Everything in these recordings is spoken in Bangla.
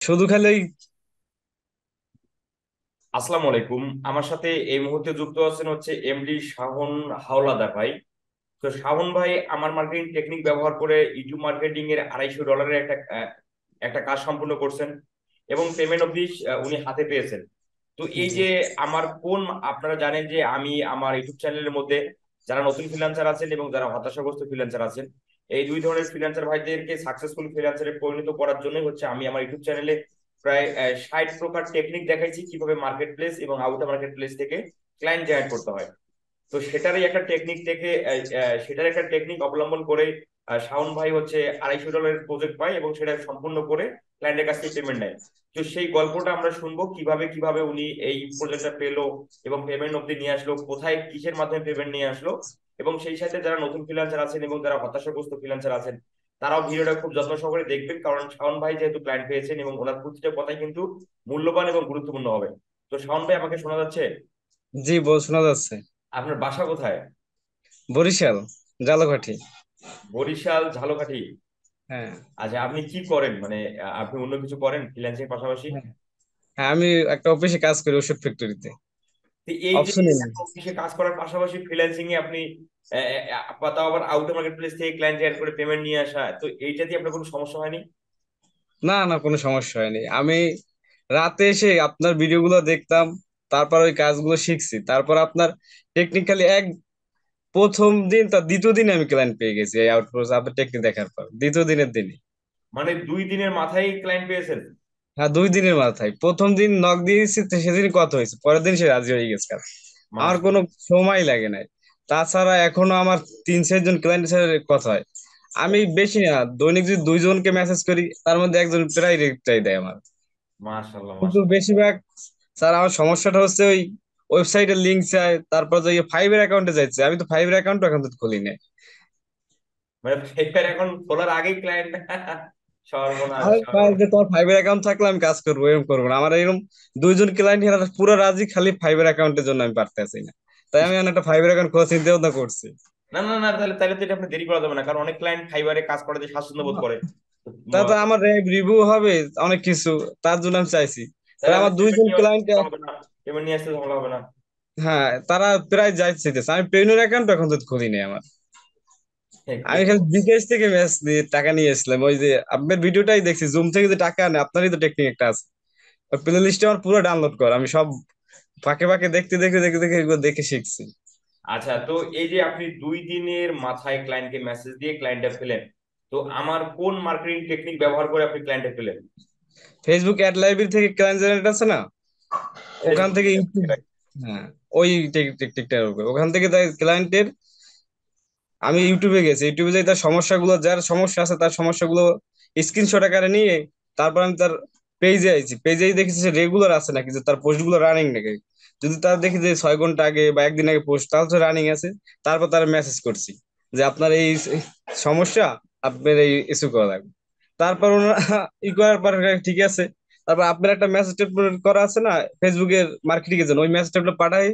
শুধু খালি ওই। আসসালামু আলাইকুম। আমার সাথে এই মুহূর্তে যুক্ত আছেন হচ্ছে এমডি শাহন হাওলাদার ভাই। তো শাহন ভাই আমার মার্কেটিং টেকনিক ব্যবহার করে ইউটিউব মার্কেটিং এর $250 একটা কাজ সম্পূর্ণ করছেন এবং পেমেন্ট অবধি উনি হাতে পেয়েছেন। তো এই জি যে আমার কোন আপনারা জানেন যে আমি আমার ইউটিউব চ্যানেলের মধ্যে যারা নতুন ফ্রিল্যান্সার আছেন এবং যারা হতাশাগ্রস্ত ফ্রিল্যান্সার আছেন, এই দুই ধরনের ফ্রিল্যান্সার ভাইদেরকে সাকসেসফুল ফ্রিল্যান্সারে পরিণত করার জন্যই হচ্ছে আমি আমার ইউটিউব চ্যানেলে প্রায় 60 প্রকার টেকনিক দেখাইছি কিভাবে মার্কেট প্লেস এবং আউটার মার্কেট প্লেস থেকে ক্লায়েন্ট জেনারেট করতে হয়। তো সেটার একটা টেকনিক অবলম্বন করে শাওন ভাই হচ্ছে $250 প্রজেক্ট পায় এবং সেটা সম্পূর্ণ করে ক্লায়েন্টের কাছ থেকে পেমেন্ট নেয়। তো সেই গল্পটা আমরা শুনবো কিভাবে কিভাবে উনি এই প্রজেক্টটা পেলো এবং পেমেন্ট অব্দি নিয়ে আসলো, কোথায় কিসের মাধ্যমে পেমেন্ট নিয়ে আসলো। এবং সেই সাথে যারা নতুন ফ্রিল্যান্সার আছেন এবং যারা হতাশাগ্রস্ত ফ্রিল্যান্সার আছেন, তারাও ভিডিওটা খুব যত্ন সহকারে দেখবেন, কারণ শাওন ভাই যেহেতু ক্লায়েন্ট পেয়েছেন এবং ওনার প্রতিটা কথাই কিন্তু মূল্যবান এবং গুরুত্বপূর্ণ হবে। তো শাওন ভাই, আমাকে শোনা যাচ্ছে? জি, শোনা যাচ্ছে। আপনার বাসা কোথায়? বরিশাল, জালকাঠি। বরিশাল, ঝালকাঠি। হ্যাঁ, আচ্ছা, আপনি কি করেন মানে আপনি অন্য কিছু করেন ফ্রিল্যান্সিং পাশাপাশি? হ্যাঁ। হ্যাঁ, আমি একটা অফিসে কাজ করি, ওষুধ ফ্যাক্টরিতে। তো এই যে অপশনই নেই। অফিসে কাজ করার পাশাপাশি ফ্রিল্যান্সিং এ আপনি তাও আবার আউটার মার্কেট প্লেস থেকে ক্লায়েন্ট এড করে পেমেন্ট নিয়ে আসা, তো এইটাতে আপনার কোনো সমস্যা হয়নি? না, না, কোনো সমস্যা হয়নি। আমি রাতে এসে আপনার ভিডিওগুলো দেখতাম, তারপর ওই কাজগুলো শিখছি। তারপর আপনার টেকনিক্যালি প্রথম দিন, তার দ্বিতীয় দিনে আমি ক্লায়েন্ট পেয়ে গেছি। এই আউটসোর্স আপনার টেকনিক দেখার পর দ্বিতীয় দিনের দিনই। মানে 2 দিনের মাথায় ক্লায়েন্ট পেয়েছেন? হ্যাঁ, 2 দিনের মাথায় প্রথম দিন নক দিয়েছি, তো সেদিনই কথা হয়েছে, পরের দিন সে রাজি হয়ে গেছে কাজ। আমার কোনো মাশাআল্লাহ। সময় লাগে নাই। তাছাড়া এখনো আমার 3-4 জন ক্লায়েন্টের সাথে কথা হয়। আমি বেশি না, দৈনিক যদি 2 জনকে মেসেজ করি, তার মধ্যে একজন প্রায় রিপ্লাই দেয় আমার। মাশাআল্লাহ, কিন্তু মাশাআল্লাহ। বেশিরভাগ, স্যার, আমার সমস্যাটা হচ্ছে ওই ওয়েবসাইটের লিঙ্ক চাই, তারপর যে ফাইবার অ্যাকাউন্টে যাচ্ছে। আমি তো ফাইবার অ্যাকাউন্ট এখন তো খুলি নাই। মানে পেপার এখন খোলার আগেই ক্লায়েন্ট! সর্বনাশ, আমি কয় যে সর্বনাশ। তোমার ফাইবার অ্যাকাউন্ট থাকলে আমি কাজ করবো, এরকম করবো না। আমার এরকম 2 জন ক্লায়েন্ট এরা পুরো রাজি, খালি ফাইবার অ্যাকাউন্টের জন্য আমি পারতেছি না। তাই আমি এখন একটা ফাইবার অ্যাকাউন্ট খোলা চিন্তা ভাবনা করছি। না, না, না, তাহলে তাহলে তো এটা আপনি দেরি করা যাবে না, কারণ অনেক ক্লায়েন্ট ফাইবারে কাজ করাতে স্বাচ্ছন্দ্য বোধ করে। তো, তা তো আমার রিভিউ হবে অনেক কিছু, তার জন্য আমি চাইছি। তাই তাহলে আমার আপনি দুই পেমেন্ট জন নিয়ে আসতে ক্লায়েন্ট, ঝামেলা হবে না। পেমেন্ট নিয়ে আসতে ঝামেলা হবে না। হ্যাঁ, তারা প্রায় যাই চাইতেছে। আমি পেইনের অ্যাকাউন্ট এখন তো খুলি নাই আমার। আমি খালি বিকাশ থেকে ম্যাচ দিয়ে টাকা নিয়ে এসেছিলাম। ওই যে আপনার ভিডিওটাই দেখছি, জুম থেকে যে টাকা আনে, আপনারই তো টেকনিক একটা আছে। ওই প্লে লিস্টে আমার পুরো ডাউনলোড কর, আমি সব ফাঁকে ফাঁকে দেখতে দেখতে দেখতে দেখে এগুলো দেখে শিখছি। আচ্ছা, তো এই যে আপনি 2 দিনের মাথায় ক্লায়েন্টকে মেসেজ দিয়ে ক্লায়েন্টে পেলেন, তো আমার কোন মার্কেটিং টেকনিক ব্যবহার করে আপনি ক্লায়েন্টে পেলেন? ফেসবুক অ্যাড লাইব্রেরি থেকে ক্লায়েন্ট জেনারেট আছে না, ওখান ফেসবুক? থেকে ইউটিউব। হ্যাঁ, ওই টেকনিকটার উপর, ওখান থেকে তাই ক্লায়েন্টের। আমি ইউটিউবে গেছি, ইউটিউবে যাই তার সমস্যাগুলো, যার সমস্যা আছে তার সমস্যাগুলো স্ক্রিনশট আকারে নিয়ে, তারপর আমি তার পেজে আইছি। পেজেই দেখেছি সে রেগুলার আছে নাকি, যে তার পোস্ট গুলো রানিং নাকি। যদি তার দেখি যে 6 ঘন্টা আগে বা একদিন আগে পোস্ট, তাহলে তো রানিং আছে। তারপর তার মেসেজ করছি যে আপনার এই সমস্যা, আপনার এই ইস্যু করা লাগবে। তারপর ওনারা ই করার পর ঠিক আছে। তারপর আপনার একটা মেসেজ করা আছে না ফেসবুকের মার্কেটিং এর জন্য, ওই মেসেজটা পাঠাই।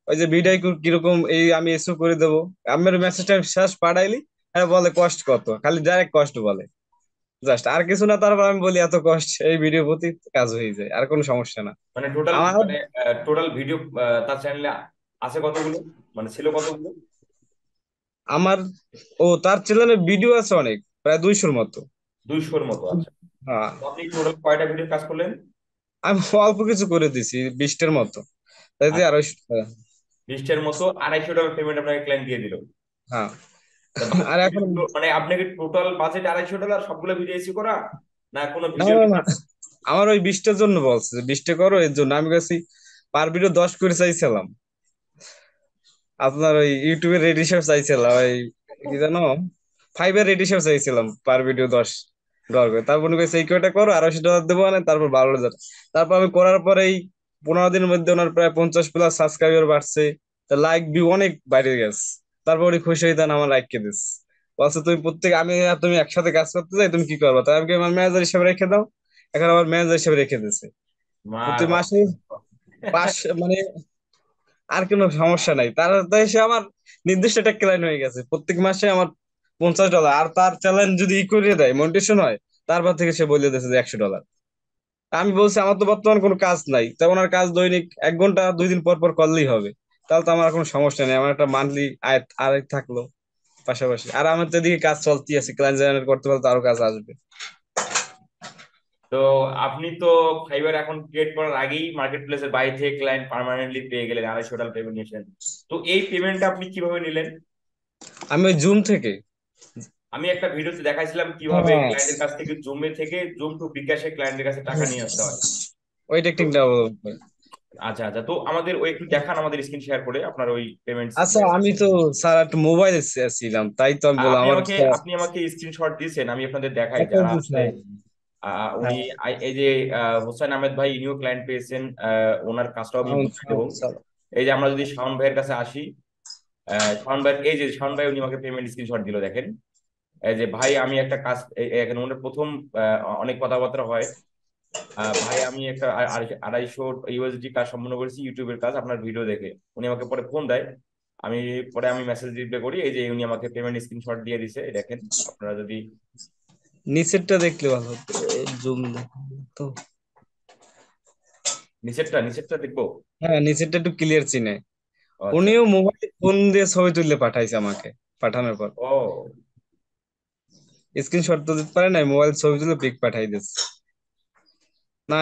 ওই যে বিডাই কিরকম এই আমি ইস্যু করে দেবো, আমার মেসেজটা শেষ পাঠাইলি। হ্যাঁ, বলে কষ্ট কত, খালি ডাইরেক্ট কষ্ট বলে, জাস্ট আর কিছু না। তারপর আমি বলি এত কষ্ট, এই ভিডিও প্রতি কাজ হয়ে যায়, আর কোনো সমস্যা না মানে টোটাল আমার। মানে টোটাল ভিডিও তার চ্যানেলে আছে কতগুলো, মানে ছিল কতগুলো? আমার, ও, তার চ্যানেলে ভিডিও আছে অনেক, প্রায় 200-র মতো। 200-র মতো? আচ্ছা। হ্যাঁ, তো আপনি টোটাল কয়টা ভিডিও কাজ করলেন? আমি অল্প কিছু করে দিছি, 20টার মতো। তাইতে আচ্ছা, 250 টাকা। 20টার মতো $250 পেমেন্ট আপনাকে ক্লায়েন্ট দিয়ে দিল? হ্যাঁ। তা বাকি আর এখন, ভিডিওগুলো মানে আপনাকে টোটাল বাজেট $250, সবগুলো ভিডিও এসি করা, না কোনো না, ভিডিও? না, না, আমার ওই 20টার জন্য বলছে যে 20টা করো, এর জন্য আমি কাছে পার ভিডিও 10 করে চাইছিলাম। আপনার ওই ইউটিউবের রেট হিসাব চাইছিলাম, ওই কি জানো, ফাইবার রেট হিসাব চাইছিলাম পার ভিডিও 10 ডলার করে। তারপর উনি কইছে এই কয়টা করো, $250 দেবো না, তারপর 12,000। তারপর আমি করার পরে এই 15 দিনের মধ্যে ওনার প্রায় 50+ সাবস্ক্রাইবার বাড়ছে, লাইক ভিউ অনেক বাইরে গেছে। তারপর উনি খুশি হয়ে দেন, আমার লাইক কে দিস। বলছে তুমি প্রত্যেক, আমি আর তুমি একসাথে কাজ করতে যাই, তুমি কি করবা? তাই আমি আমার ম্যানেজার হিসেবে রেখে দাও। এখন আমার ম্যানেজার হিসেবে রেখে দিছে প্রতি মাসে পাঁচ, মানে আর কোনো সমস্যা নাই। তার তাই সে আমার নির্দিষ্ট একটা ক্লায়েন্ট হয়ে গেছে, প্রত্যেক মাসে আমার $50। আর তার চ্যালেঞ্জ যদি ই করে দেয়, মনিটেশন হয়, তারপর থেকে সে বলে দিয়েছে যে $100। আমি বলছি আমার তো বর্তমান কোনো কাজ নাই, তা ওনার কাজ দৈনিক 1 ঘন্টা 2 দিন পর পর করলেই হবে। তাহলে তো আমার কোনো সমস্যা নেই, আমার একটা মান্থলি আয় আয় থাকলো পাশাপাশি। আর আমার তো এদিকে কাজ চলতেই আছে, ক্লায়েন্ট জেনারেট করতে পারলে তো আরো কাজ আসবে। তো আপনি তো ফাইবার এখন ক্রিয়েট করার আগেই মার্কেট প্লেসের বাইরে থেকে ক্লায়েন্ট পার্মানেন্টলি পেয়ে গেলেন, $250 পেমেন্ট নিয়েছেন। তো এই পেমেন্টটা আপনি কিভাবে নিলেন? আমি ওই জুম থেকে। আমি একটা ভিডিওতে দেখাইছিলাম কিভাবে হ্যাঁ, ক্লায়েন্টের কাছ থেকে জুমে থেকে জুম টু বিকাশে ক্লায়েন্টের কাছে টাকা নিয়ে আসতে হয়। ওই তো টেকনিকটা। আচ্ছা আচ্ছা, তো আমাদের ওই একটু দেখান, আমাদের স্ক্রিন শেয়ার করে আপনার ওই পেমেন্টস। আচ্ছা, আমি তো স্যার একটা মোবাইলে ছিলাম, তাই তো আমি বললাম আপনি আমার আমাকে একটা আপনি আমাকে স্ক্রিনশট দিয়েছেন, আমি আপনাদের দেখাই একটা যারা দিস আসলে নাই। উনি হ্যাঁ, এই যে হোসেন আহমেদ ভাই, ইনিও ক্লায়েন্ট পেয়েছেন। ওনার কাজটাও আমি বুঝিয়ে দেবো। আচ্ছা। এই যে আমরা যদি শাওন ভাইয়ের কাছে আসি, শাওন ভাই, এই যে শাওন ভাই উনি আমাকে পেমেন্ট স্ক্রিনশট দিল দেখেন। এই যে ভাই আমি একটা কাজ, এখানে ওনার প্রথম অনেক কথাবার্তা হয়। ভাই আমি একটা 250 USD কাজ সম্পূর্ণ করেছি, ইউটিউবের কাজ আপনার ভিডিও দেখে। উনি আমাকে পরে ফোন দেয়, আমি পরে মেসেজ রিপ্লাই করি, এই যে উনি আমাকে পেমেন্ট স্ক্রিনশট দিয়ে দিছে, এই দেখেন। আপনারা যদি নিচেরটা দেখলে ভালো হতো, জুম তো। নিচেরটা নিচেরটা দেখবো। হ্যাঁ, নিচেরটা একটু ক্লিয়ার চিনে। ও আচ্ছা। উনিও মোবাইল ফোন দিয়ে ছবি তুললে পাঠাইছে আমাকে, পাঠানোর পর ও স্ক্রিনশট তো দিতে পারে না, মোবাইল ছবি তুলে পিক পাঠাই দিচ্ছে না।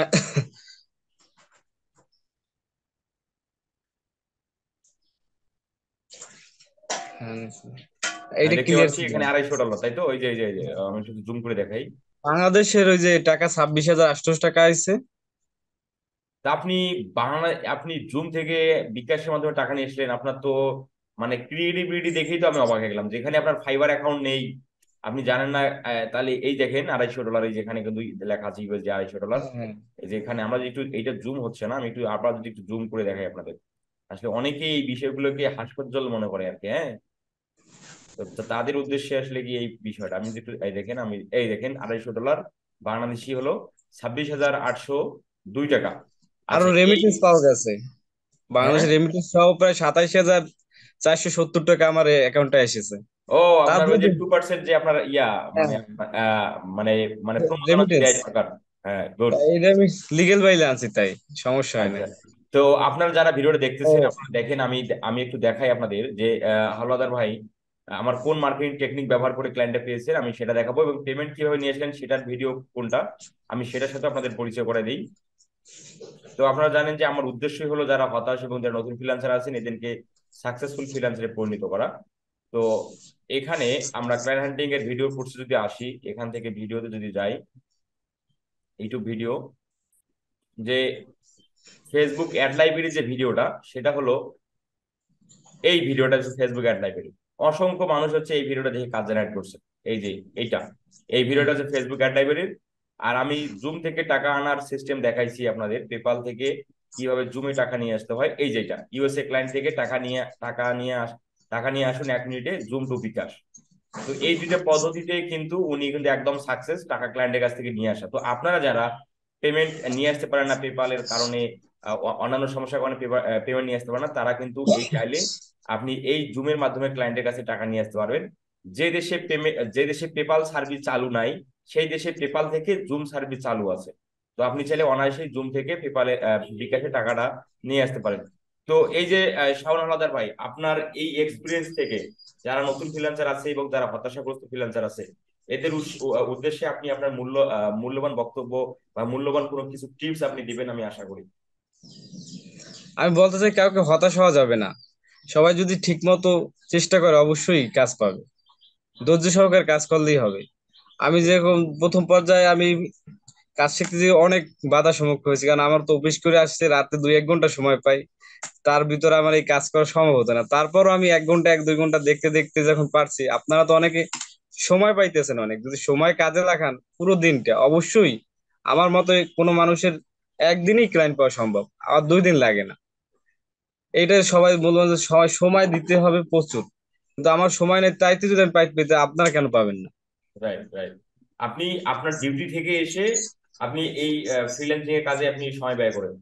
হ্যাঁ, এইটা দেখতে ক্লিয়ার পাচ্ছি ছিল। এখানে $250, তাই তো? ওই যে এই যে আমি শুধু জুম করে দেখাই। বাংলাদেশের ওই যে টাকা 26,800 টাকা আইছে। তা আপনি বাংলা, আপনি জুম থেকে বিকাশের মাধ্যমে টাকা নিয়ে এসলেন, আপনার তো মানে ক্রিয়েটিভিটি দেখেই তো আমি অবাক হয়ে গেলাম, যেখানে আপনার ফাইবার অ্যাকাউন্ট নেই, আপনি জানেন না। তাহলে এই দেখেন $250, এই যেখানে কিন্তু লেখা আছে ইউএসডি $250। হ্যাঁ, এই যে এখানে আমরা যদি একটু, এইটা জুম হচ্ছে না, আমি একটু আপনারা যদি একটু জুম করে দেখাই আপনাদের, আসলে অনেকেই এই বিষয়গুলোকে হাস্যোজ্জ্বল মনে করে আর কি, হ্যাঁ। তো তাদের উদ্দেশ্যে আসলে কি এই বিষয়টা আমি যদি একটু, এই দেখেন, আমি এই দেখেন $250 বাংলাদেশি হলো 26,802 টাকা। আরো আচ্ছা এই, রেমিটেন্স পাওয়া গেছে। হ্যাঁ। বাংলাদেশের রেমিটেন্স সহ প্রায় 27,470 টাকা আমার অ্যাকাউন্টে এসেছে। ও আপনার তারপরে ওই যে 2% যে আপনার ইয়া, মানে মানে মানে প্রণোদনা যে রেমিটেন্স, দেয় সরকার। হ্যাঁ, গুড। এটা আমি লিগেল বাইলে আনছি, তাই সমস্যা হয় না। আচ্ছা, তো আপনারা যারা ভিডিওটা দেখতেছেন ও, আপনারা দেখেন, আমি আমি একটু দেখাই আপনাদের যে হাওলাদার ভাই আমার কোন মার্কেটিং টেকনিক ব্যবহার করে ক্লায়েন্টটা পেয়েছেন, আমি সেটা দেখাবো, এবং পেমেন্ট কিভাবে নিয়েছিলেন সেটার ভিডিও কোনটা, আমি সেটার সাথে আপনাদের পরিচয় করে দিই। তো আপনারা জানেন যে আমার উদ্দেশ্যই হলো যারা হতাশ এবং যারা নতুন ফ্রিল্যান্সার আছেন এদেরকে সাকসেসফুল ফ্রিল্যান্সারে পরিণত করা। তো এখানে আমরা ক্লায়েন্ট হান্টিং এর ভিডিও কোর্সে যদি আসি, এখান থেকে ভিডিওতে যদি যাই, ইউটিউব ভিডিও, যে ফেসবুক অ্যাড লাইব্রেরি যে ভিডিওটা, সেটা হলো এই ভিডিওটা, হচ্ছে ফেসবুক অ্যাড লাইব্রেরি। অসংখ্য মানুষ হচ্ছে এই ভিডিওটা দেখে কাজ জেনারেট করছে। এই যে এইটা, এই ভিডিওটা হচ্ছে ফেসবুক অ্যাড লাইব্রেরির। আর আমি জুম থেকে টাকা আনার সিস্টেম দেখাইছি আপনাদের, পেপাল থেকে কিভাবে জুমে টাকা নিয়ে আসতে হয়। এই যেটা ইউএসএ ক্লায়েন্ট থেকে টাকা নিয়ে আসুন 1 মিনিটে জুম টু বিকাশ। তো এই দুইটা পদ্ধতিতে কিন্তু উনি কিন্তু একদম সাকসেস, টাকা ক্লায়েন্টের কাছ থেকে নিয়ে আসা। তো আপনারা যারা পেমেন্ট নিয়ে আসতে পারেন না পেপালের কারণে, অন্যান্য সমস্যার কারণে পেমেন্ট নিয়ে আসতে পারেন না, তারা কিন্তু এই চাইলে আপনি এই জুমের মাধ্যমে ক্লায়েন্টের কাছে টাকা নিয়ে আসতে পারবেন। যে দেশে পেপাল সার্ভিস চালু নাই, সেই দেশে পেপাল থেকে জুম সার্ভিস চালু আছে। তো আপনি চাইলে অনায়াসেই জুম থেকে পেপালে বিকাশে টাকাটা নিয়ে আসতে পারেন। তো এই যে শাওন আলাদার ভাই, আপনার এই এক্সপিরিয়েন্স থেকে যারা নতুন ফ্রিল্যান্সার আছে এবং যারা হতাশাগ্রস্ত ফ্রিল্যান্সার আছে, এদের উদ্দেশ্যে আপনি আপনার মূল্যবান বক্তব্য বা মূল্যবান কোনো কিছু টিপস আপনি দিবেন আমি আশা করি। আমি বলতে চাই কাউকে হতাশ হওয়া যাবে না। সবাই যদি ঠিক মতো চেষ্টা করে অবশ্যই কাজ পাবে। ধৈর্য সহকারে কাজ করলেই হবে। আমি যেরকম প্রথম পর্যায়ে আমি কাজ শিখতে গিয়ে অনেক বাধার সম্মুখীন হয়েছি, কারণ আমার তো অফিস করে আসছে রাতে 2-1 ঘন্টা সময় পাই। তার ভিতরে আমার এই কাজ করা সম্ভব হতো না, তারপরও আমি 1 ঘন্টা 1-2 ঘন্টা দেখতে দেখতে যখন পারছি, আপনারা তো অনেকে সময় পাইতেছেন অনেক, যদি সময় কাজে লাগান পুরো দিনটা, অবশ্যই আমার মতে কোনো মানুষের একদিনই ক্লায়েন্ট পাওয়া সম্ভব, আর 2 দিন লাগে না। এইটা সবাই বলবেন যে সময় সময় দিতে হবে প্রচুর, কিন্তু আমার সময় নেই, তাইতে যদি আমি পেতে, আপনারা কেন পাবেন না? Right, right. আপনি আপনার ডিউটি থেকে এসে আপনি এই ফ্রিল্যান্সিং এর কাজে আপনি সময় ব্যয় করেন।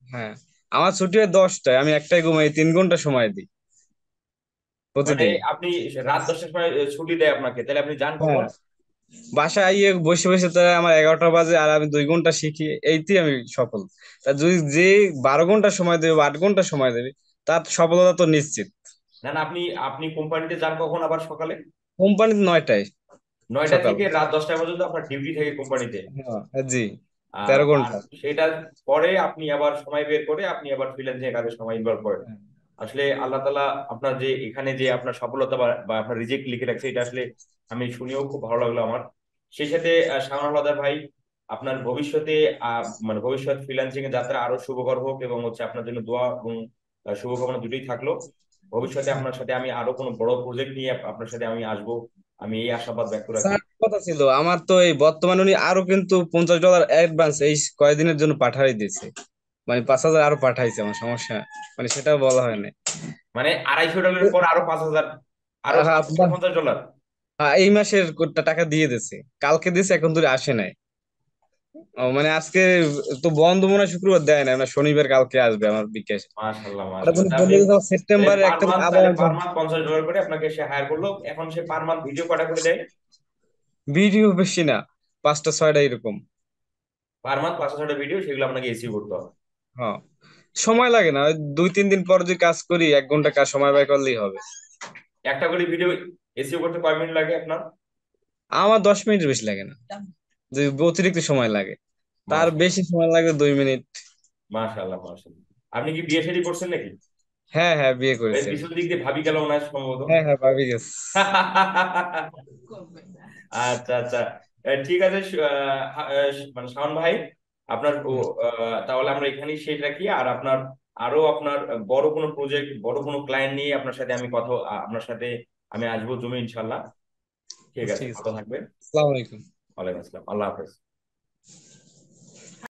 হ্যাঁ, আমার ছুটি হয় 10টায়, আমি একটাই ঘুমাই, 3 ঘন্টা সময় দিই মানে প্রতিদিন। আপনি রাত 10টার সময় ছুটি দেয় আপনাকে, তাহলে আপনি যান হ্যাঁ, কখন? বাসায় আইয়ে বসে বসে তো আমার 11টা বাজে, আর আমি 2 ঘন্টা শিখি, এইতেই আমি সফল। তা যদি যে 12 ঘন্টা সময় দেবে বা 8 ঘন্টা সময় দেবে, তার সফলতা তো নিশ্চিত। না না, আপনি আপনি কোম্পানিতে যান কখন আবার সকালে? কোম্পানি 9টায় 9টা সকাল। থেকে রাত 10টা পর্যন্ত আপনার ডিউটি থাকে কোম্পানিতে। হ্যাঁ, জি, তেরো আর ঘন্টা সেটা পরে আপনি আবার সময় বের করে আপনি আবার ফ্রিল্যান্সিং কাজে সময় ইনভলভ করেন। আসলে আল্লাহ তাআলা আপনার যে এখানে যে আপনার সফলতা বা আপনার রিজেক্ট লিখে রাখছে, এটা আসলে আমি শুনেও খুব ভালো লাগলো আমার। সেই সাথে শাওন আল ভাই, আপনার ভবিষ্যতে মানে ভবিষ্যৎ ফ্রিল্যান্সিং এর যাত্রা আরো শুভকর হোক, এবং হচ্ছে আপনার জন্য দোয়া এবং শুভকামনা দুটোই থাকলো। ভবিষ্যতে আপনার সাথে আমি আরো কোনো বড় প্রজেক্ট নিয়ে আপনার সাথে আমি আসবো, আমি এই আশাবাদ ব্যক্ত রাখি। স্যার, কথা ছিল আমার তো এই বর্তমানে উনি আরো কিন্তু $50 অ্যাডভান্স এই কয়েকদিনের জন্য পাঠাই দিয়েছে। মানে 5,000 আরো পাঠাইছে, আমার সমস্যা মানে সেটাও বলা হয় না। মানে $250 পর আরো 5,000, আরো আপনার, $50। এই মাসের টাকা দিয়ে দিছে, কালকে দিছে, এখন ধরে আসে নাই। ও মানে আজকে তো বন্ধ মনে হয়, শুক্রবার দেয় না, মানে শনিবার কালকে আসবে আমার বিকাশ। মাশাল্লাহ আর মাশাল্লাহ, উনি তা বললো আপনি যে সেপ্টেম্বরের 1 তারিখ আবার পার মান্থ $50 করে আপনাকে সে হায়ার করলো। এখন সে পার মান্থ ভিডিও কটা করে দেয়? ভিডিও বেশি না, 5টা 6টা এরকম। পার মান্থ 5-6টা ভিডিও, সেগুলো আপনাকে এসিও করতে হবে। হ্যাঁ, সময় লাগে না, ওই 2-3 দিন পর যদি কাজ করি 1 ঘন্টা কাজ সময় ব্যয় করলেই হবে। একটা করে ভিডিও এসিও করতে কয় মিনিট লাগে আপনার? আমার 10 মিনিট বেশি লাগে না, যে অতিরিক্ত সময় লাগে তার মাশাল্লাহ বেশি সময় লাগে 2 মিনিট। মাশাল্লাহ মাশাল্লাহ। আপনি কি বিয়ে শাদী করছেন নাকি? হ্যাঁ হ্যাঁ, বিয়ে ওই করেছেন। পিছন দিক দিয়ে ভাবি গেল না সম্ভবত। হ্যাঁ হ্যাঁ, ভাবি গেছে। আচ্ছা আচ্ছা। ঠিক আছে, মানে শাওন ভাই, আপনার হুম, তাহলে আমরা এখানেই শেষ রাখি। আর আপনার আরো আপনার বড় কোনো প্রজেক্ট, বড় কোনো ক্লায়েন্ট নিয়ে আপনার সাথে আমি কথা আপনার সাথে আমি আসবো জমি ইনশাল্লাহ। ঠিক আছে, ঠিক আছে। ভালো থাকবেন। আসসালামু আলাইকুম। ওয়ালাইকুম আসসালাম, আল্লাহ হাফেজ।